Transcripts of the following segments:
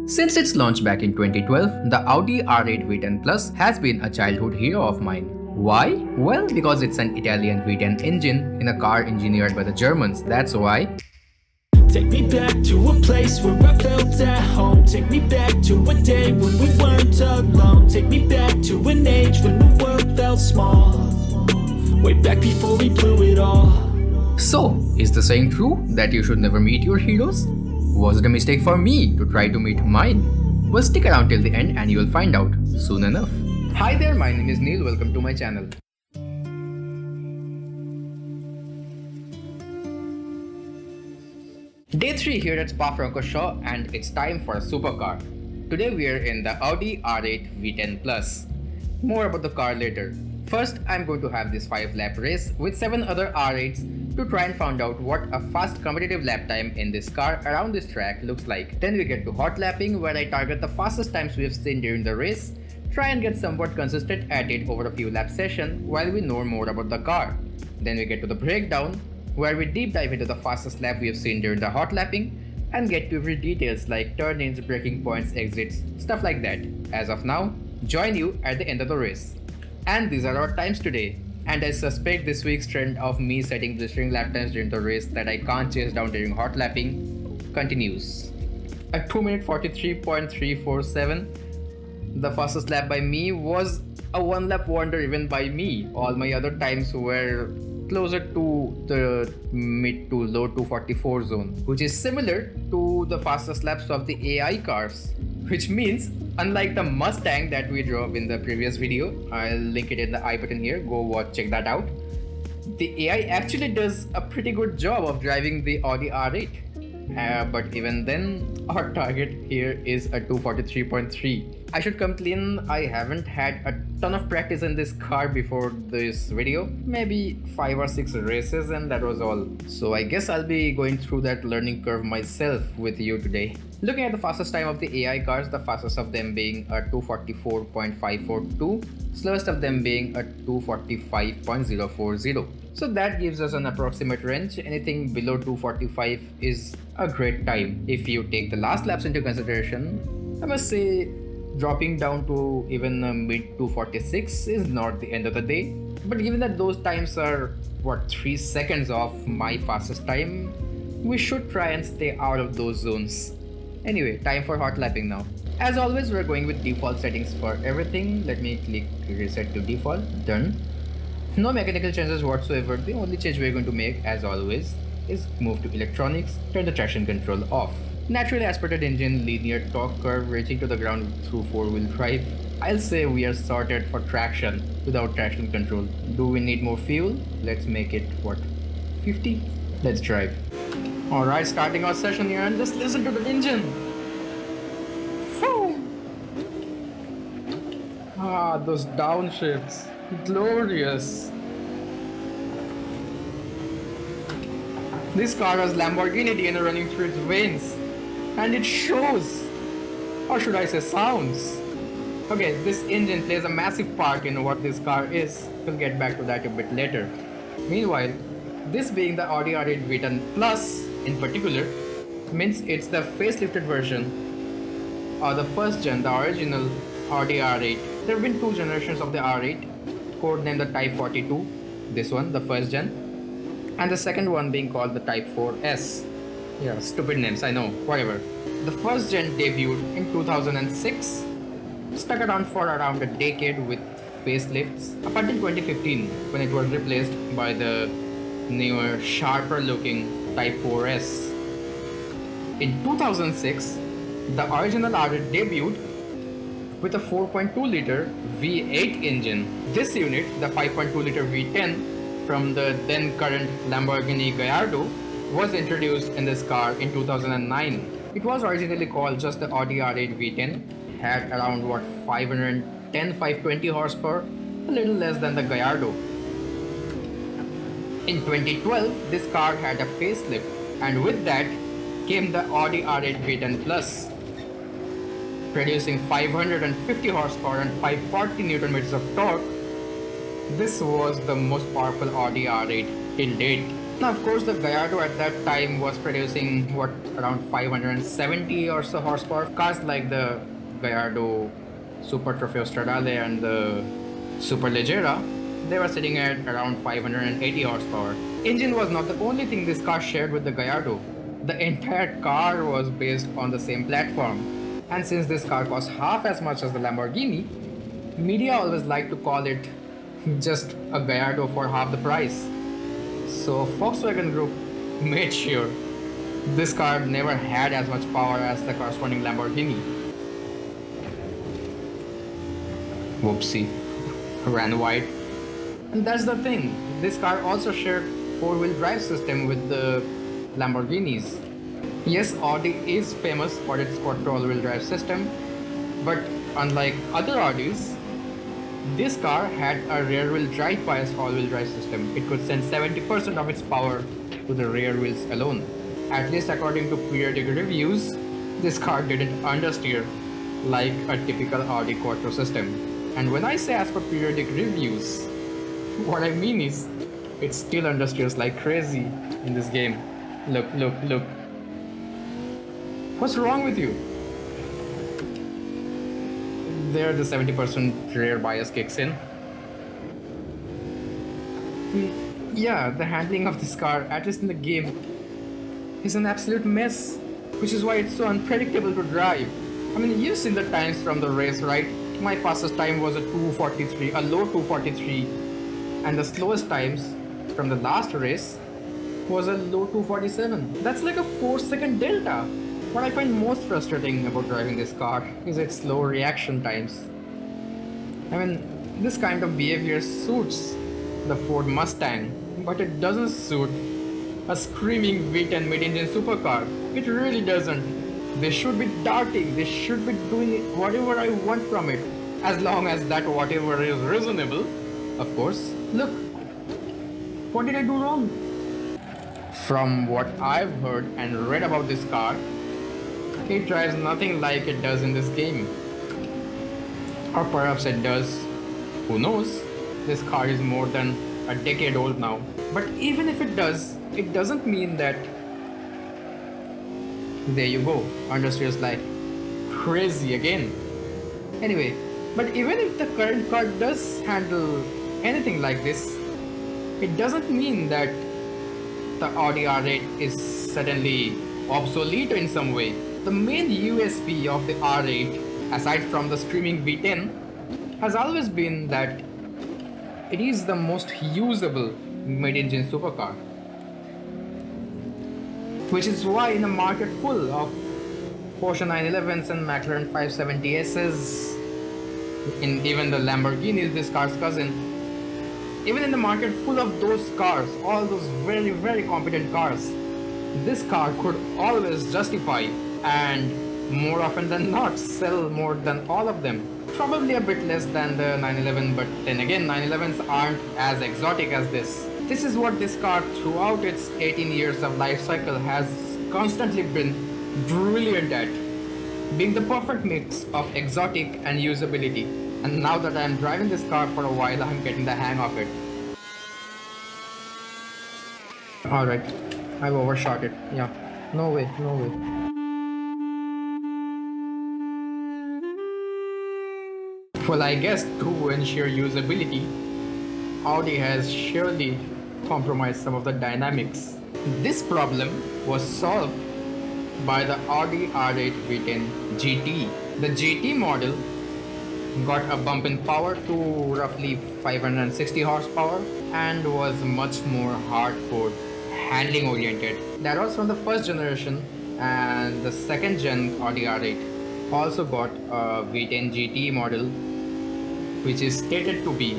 Since its launch back in 2012, the Audi R8 V10 Plus has been a childhood hero of mine. Why? Well, because it's an Italian V10 engine in a car engineered by the Germans, that's why. Take me back to a place where I felt at home. Take me back to a day when we weren't alone. Take me back to an age when the world felt small. Way back before we blew it all. So, is the saying true that you should never meet your heroes? Was it a mistake for me to try to meet mine? Well, stick around till the end and you will find out soon enough. Hi there, my name is Neil, welcome to my channel. Day 3 here at Spa-Francorchamps and it's time for a supercar. Today we are in the Audi R8 V10 Plus. More about the car later. First, I'm going to have this 5-lap race with 7 other R8s to try and find out what a fast competitive lap time in this car around this track looks like. Then we get to hot lapping, where I target the fastest times we have seen during the race, try and get somewhat consistent at it over a few lap sessions while we know more about the car. Then we get to the breakdown, where we deep dive into the fastest lap we have seen during the hot lapping and get to every details like turn-ins, braking points, exits, stuff like that. As of now, join you at the end of the race. And these are our times today. And I suspect this week's trend of me setting blistering lap times during the race that I can't chase down during hot lapping continues. A 2-minute 43.347. The fastest lap by me was a 1-lap wonder even by me. All my other times were closer to the mid to low 244 zone, which is similar to the fastest laps of the AI cars. Which means, unlike the Mustang that we drove in the previous video, I'll link it in the I button here, go watch, check that out. The AI actually does a pretty good job of driving the Audi R8. But even then, our target here is a 243.3. I should come clean, I haven't had a ton of practice in this car before this video, maybe 5 or 6 races and that was all. So I guess I'll be going through that learning curve myself with you today. Looking at the fastest time of the AI cars, the fastest of them being a 244.542, slowest of them being a 245.040. So that gives us an approximate range. Anything below 245 is a great time. If you take the last laps into consideration, I must say dropping down to even mid 246 is not the end of the day. But given that those times are 3 seconds off my fastest time, we should try and stay out of those zones. Anyway, time for hot lapping now. As always, we're going with default settings for everything. Let me click reset to default. Done. No mechanical changes whatsoever. The only change we're going to make, as always, is move to electronics, turn the traction control off. Naturally aspirated engine, linear torque curve reaching to the ground through 4-wheel drive. I'll say we are sorted for traction without traction control. Do we need more fuel? Let's make it 50? Let's drive. Alright, starting our session here and just listen to the engine. Whew. Ah, those downshifts. Glorious. This car has Lamborghini DNA running through its veins. And it shows. Or should I say sounds. Okay, this engine plays a massive part in what this car is. We'll get back to that a bit later. Meanwhile, this being the Audi R8 V10 Plus in particular, means it's the facelifted version or the first gen, the original Audi R8. There have been 2 generations of the R8, codenamed the Type 42, this one, the first gen, and the second one being called the Type 4S. Yeah, stupid names, I know, whatever. The first gen debuted in 2006, stuck around for around a decade with facelifts, up until 2015 when it was replaced by the newer, sharper looking Type 4S. In 2006, the original R8 debuted with a 4.2-liter V8 engine. This unit, the 5.2-liter V10 from the then current Lamborghini Gallardo, was introduced in this car in 2009. It was originally called just the Audi R8 V10, had around 520 horsepower, a little less than the Gallardo. In 2012, this car had a facelift, and with that came the Audi R8 V10 Plus, producing 550 horsepower and 540 Newton meters of torque. This was the most powerful Audi R8 till date. Now, of course, the Gallardo at that time was producing what, around 570 or so horsepower. Cars like the Gallardo Super Trofeo Stradale and the Super Leggera, they were sitting at around 580 horsepower. Engine was not the only thing this car shared with the Gallardo. The entire car was based on the same platform. And since this car cost half as much as the Lamborghini, media always like to call it just a Gallardo for half the price. So Volkswagen Group made sure this car never had as much power as the corresponding Lamborghini. Whoopsie, ran wide. And that's the thing, this car also shared 4-wheel drive system with the Lamborghinis. Yes, Audi is famous for its quattro all-wheel drive system, but unlike other Audis, this car had a rear-wheel drive biased all-wheel drive system. It could send 70% of its power to the rear wheels alone. At least according to periodic reviews, this car didn't understeer like a typical Audi quattro system. And when I say as per periodic reviews, what I mean is, it still understeers like crazy in this game. Look, look, look. What's wrong with you? There the 70% rear bias kicks in. Yeah, the handling of this car, at least in the game, is an absolute mess, which is why it's so unpredictable to drive. I mean, you've seen the times from the race, right? My fastest time was a 243, a low 243, and the slowest times from the last race was a low 247. That's like a 4-second delta. What I find most frustrating about driving this car is its slow reaction times. I mean, this kind of behavior suits the Ford Mustang, but it doesn't suit a screaming V10 mid-engine supercar. It really doesn't. They should be darting, they should be doing whatever I want from it, as long as that whatever is reasonable, of course. Look, what did I do wrong? From what I've heard and read about this car, it drives nothing like it does in this game. Or perhaps it does. Who knows? This car is more than a decade old now. But even if it does, it doesn't mean that... There you go, understeers like crazy again. Anyway, but even if the current car does handle anything like this, it doesn't mean that the Audi R8 is suddenly obsolete in some way. The main USP of the R8, aside from the screaming V10, has always been that it is the most usable mid-engine supercar. Which is why in a market full of Porsche 911s and McLaren 570Ss, in even the Lamborghinis, this car's cousin, even in the market full of those cars, all those very, very competent cars, this car could always justify and more often than not sell more than all of them. Probably a bit less than the 911, but then again 911s aren't as exotic as this. This is what this car throughout its 18 years of life cycle has constantly been brilliant at, being the perfect mix of exotic and usability. And now that I'm driving this car for a while, I'm getting the hang of it. Alright, I've overshot it. Yeah, no way, no way. Well, I guess to ensure usability, Audi has surely compromised some of the dynamics. This problem was solved by the Audi R8 V10 GT. The GT model got a bump in power to roughly 560 horsepower and was much more hardcore, handling oriented. That was from the first generation, and the second gen Audi R8 also got a V10 GT model, which is stated to be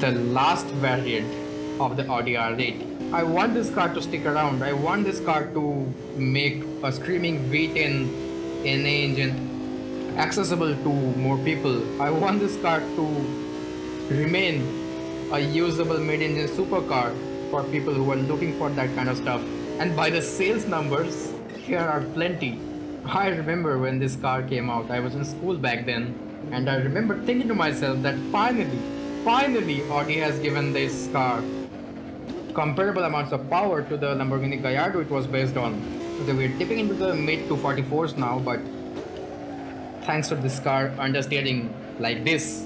the last variant of the Audi R8. I want this car to stick around. I want this car to make a screaming V10 NA engine accessible to more people. I want this car to remain a usable mid-engine supercar for people who are looking for that kind of stuff. And by the sales numbers, here are plenty. I remember when this car came out, I was in school back then, and I remember thinking to myself that finally Audi has given this car comparable amounts of power to the Lamborghini Gallardo it was based on. Okay, we're dipping into the mid 244s now, but thanks to this car understeering like this,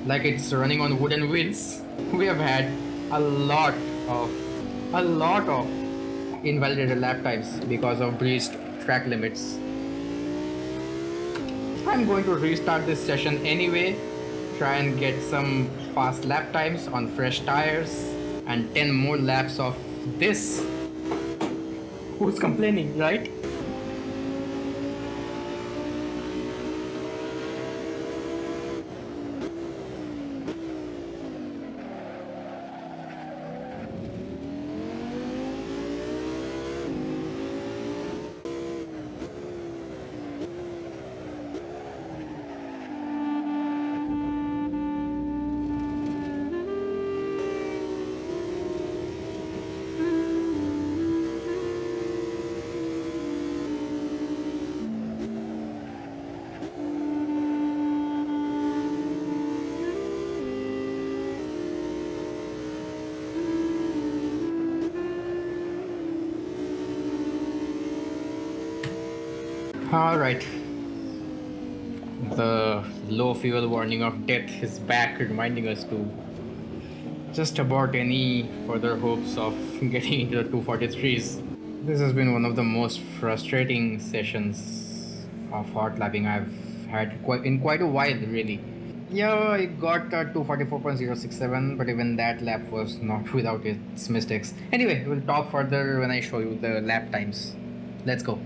like it's running on wooden wheels, we have had a lot of invalidated lap times because of breached track limits. I'm going to restart this session anyway, try and get some fast lap times on fresh tires and 10 more laps of this. Who's complaining, right? Alright, the low fuel warning of death is back, reminding us to just abort any further hopes of getting into the 243s. This has been one of the most frustrating sessions of hot lapping I've had in quite a while, really. Yeah, I got 244.067, but even that lap was not without its mistakes. Anyway, we'll talk further when I show you the lap times. Let's go.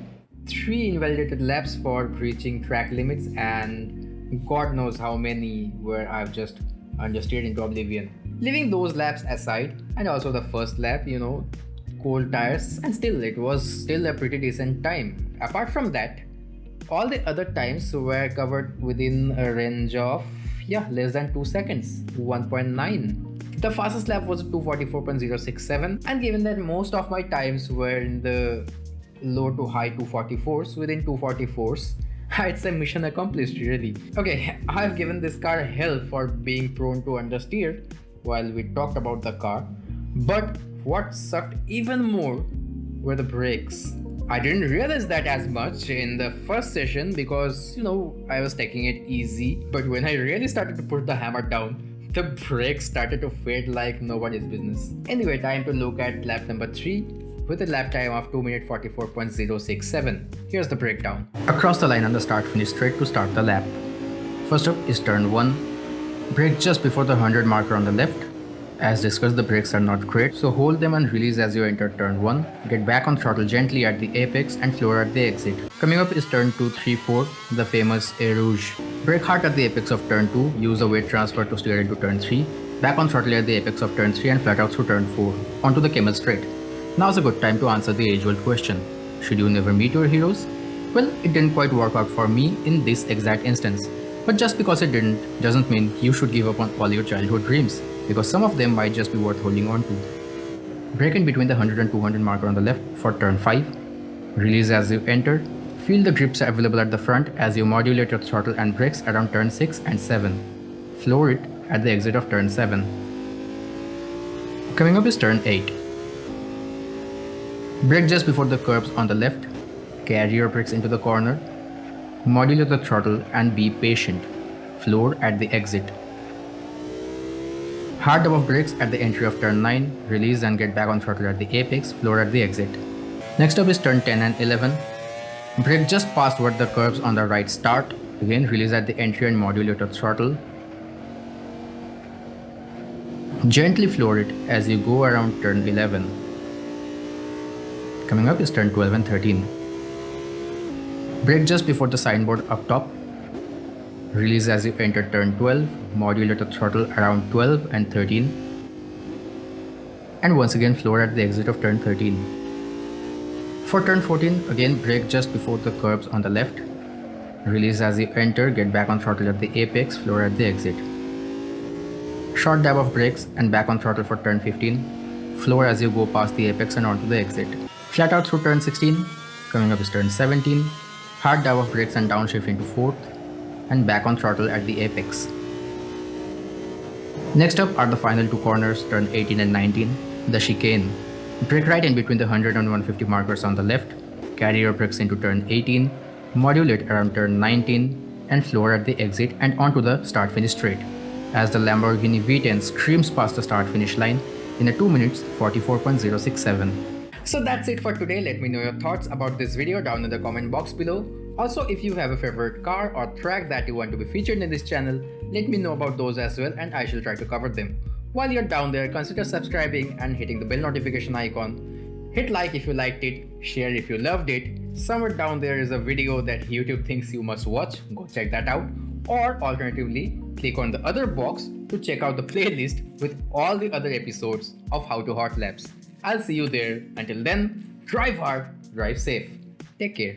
3 invalidated laps for breaching track limits, and God knows how many where I've just understeered into oblivion. Leaving those laps aside, and also the first lap, you know, cold tires, and still it was still a pretty decent time. Apart from that, all the other times were covered within a range of less than 2 seconds, 1.9. The fastest lap was 244.067, and given that most of my times were in the low to high 244s, within 244s, I'd say mission accomplished, really. Okay, I've given this car hell for being prone to understeer while we talked about the car, but what sucked even more were the brakes. I didn't realize that as much in the first session because, you know, I was taking it easy, but when I really started to put the hammer down, the brakes started to fade like nobody's business. Anyway, time to look at lap number 3 with a lap time of 2 minutes 44.067. Here's the breakdown. Across the line on the start-finish straight to start the lap. First up is turn 1. Brake just before the 100 marker on the left. As discussed, the brakes are not great, so hold them and release as you enter turn 1. Get back on throttle gently at the apex and floor at the exit. Coming up is turn 2, 3, 4, the famous A Rouge. Brake hard at the apex of turn 2, use a weight transfer to steer into turn 3. Back on throttle at the apex of turn 3 and flat out through turn 4. Onto the camel straight. Now's a good time to answer the age-old question. Should you never meet your heroes? Well, it didn't quite work out for me in this exact instance. But just because it didn't, doesn't mean you should give up on all your childhood dreams, because some of them might just be worth holding on to. Brake in between the 100 and 200 marker on the left for turn 5. Release as you enter. Feel the grips available at the front as you modulate your throttle and brakes around turn 6 and 7. Floor it at the exit of turn 7. Coming up is turn 8. Brake just before the curbs on the left, carry your brakes into the corner, modulate the throttle and be patient, floor at the exit. Hard dab of brakes at the entry of turn 9, release and get back on throttle at the apex, floor at the exit. Next up is turn 10 and 11. Brake just past where the curbs on the right start, again release at the entry and modulate the throttle. Gently floor it as you go around turn 11. Coming up is turn 12 and 13. Brake just before the signboard up top. Release as you enter turn 12, modulate the throttle around 12 and 13. And once again floor at the exit of turn 13. For turn 14, again brake just before the curbs on the left. Release as you enter, get back on throttle at the apex, floor at the exit. Short dab of brakes and back on throttle for turn 15. Floor as you go past the apex and onto the exit. Flat out through turn 16, coming up is turn 17, hard dab of brakes and downshift into 4th, and back on throttle at the apex. Next up are the final 2 corners, turn 18 and 19. The chicane. Brake right in between the 100 and 150 markers on the left, carry your brakes into turn 18, modulate around turn 19, and floor at the exit and onto the start-finish straight, as the Lamborghini V10 screams past the start-finish line in a 2 minutes 44.067. So that's it for today. Let me know your thoughts about this video down in the comment box below. Also, if you have a favorite car or track that you want to be featured in this channel, let me know about those as well and I shall try to cover them. While you're down there, consider subscribing and hitting the bell notification icon. Hit like if you liked it, share if you loved it. Somewhere down there is a video that YouTube thinks you must watch, go check that out. Or alternatively, click on the other box to check out the playlist with all the other episodes of How to Hotlaps. I'll see you there. Until then, drive hard, drive safe. Take care.